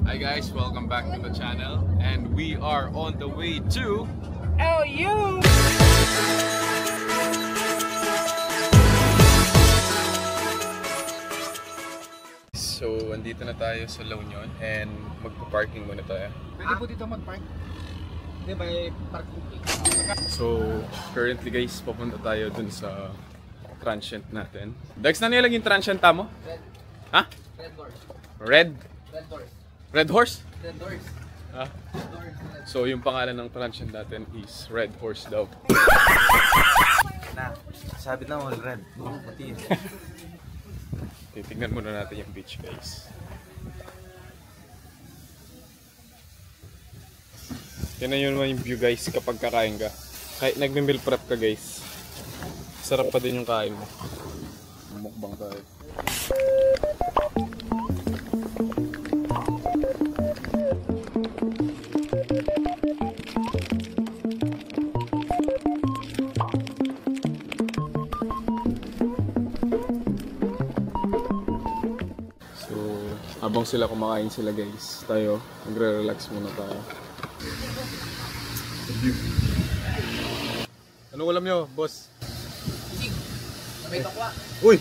Hi guys, welcome back to the channel, and we are on the way to LU. So, andito na tayo sa La Union and magpa-parking muna tayo. Pwede po dito mag-park? Hindi ba parking? So, currently guys, papunta tayo dun sa transient natin. Dex, na nilang yung transient mo? Red. Ha? Red doors. Red? Red doors. Red Horse? Red doors. Ha? Red doors. So, yung pangalan ng transient natin is Red Horse daw. Na, sabi na all red. Pati. Titignan muna natin yung beach guys. Tignan nyo naman yung view guys kapag kakain ka. Kahit nagme-meal prep ka guys, sarap pa din yung kain mo. Mukbang tayo. Habang sila kumakain sila guys, tayo magre-relax muna tayo. Anong ulam nyo, boss? Sig. Sabay tokwa. Uy!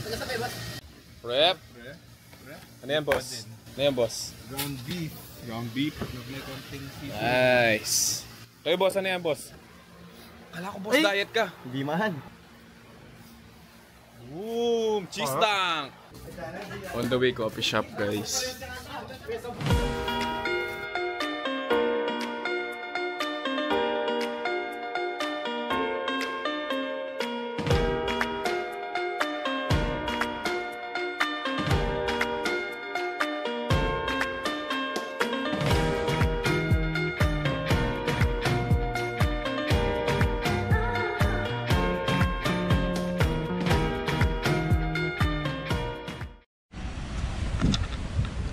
Taga-sabay, boss. Prep? Ano yan, boss? Ano yan, boss? Ground beef. Ground beef. May konting seafood. Nice! Kayo, boss, ano yan, boss? Kala ko, boss, diet ka. Hindi man. Boom! Cheese tank! On the way, coffee shop, guys.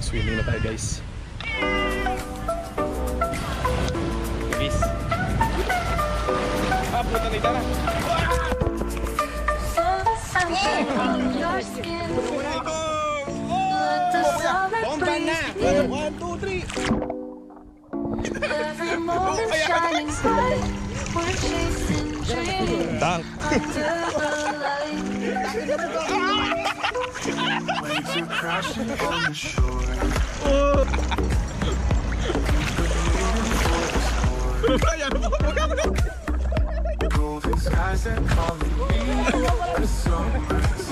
Swimming na tayo guys. Peace. Ah, puta na itara. Bomba na! 1, 2, 3! Dunk! Waves are crashing on the shore. Golden skies are calling me. The summer's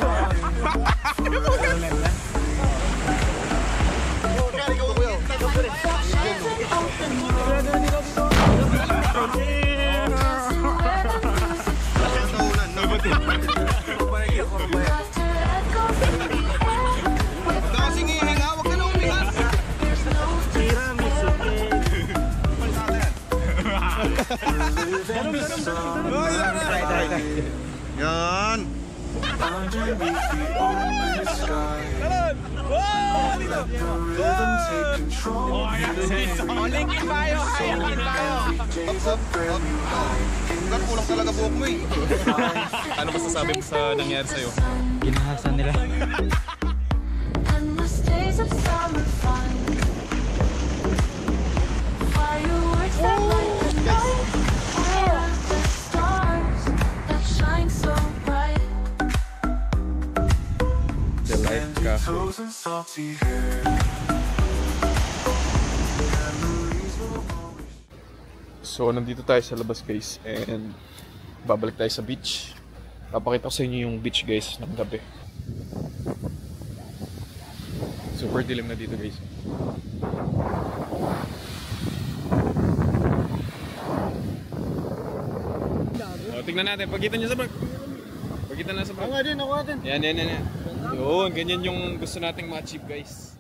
Yan! underneath the open sky. Let the rhythm take control. Days of brand new high. Kulang talaga buhok mo eh. Ano masasabi mo sa nangyari sa'yo? Ginahasan nila. Endless days of summer fun. Fireworks that light the night. Where are the stars that shine so bright? The Light Cafe. Toes and salty hair. So, nandito tayo sa labas guys and babalik tayo sa beach. Papakita ko sa inyo yung beach guys ng gabi. Super dilim na dito guys. O, tignan natin. Pagkita nyo sa vlog. Pagkita na sa vlog. Ako nga din. Yan. Yun, ganyan yung gusto nating ma-achieve guys.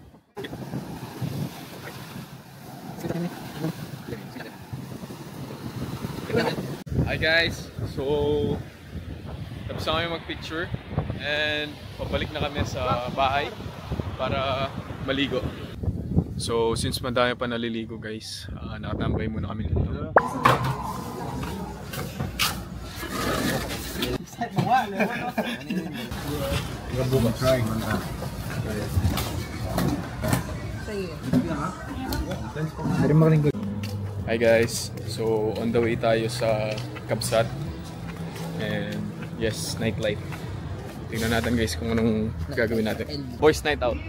Hi guys! So, tapos na kami mag-picture and pabalik na kami sa bahay para maligo. So, since madami pa naliligo guys, nakatambay muna kami dito. Try. Dari makalingkod. Hi guys, so on the way tayo sa Kabsat and yes, nightlife. Tingnan natin guys kung anong gagawin natin. Boys night out.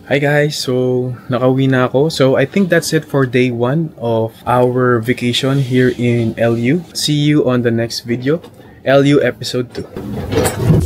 Hi guys, so nakauwi na ako. So I think that's it for day 1 of our vacation here in LU. See you on the next video, LU episode 2.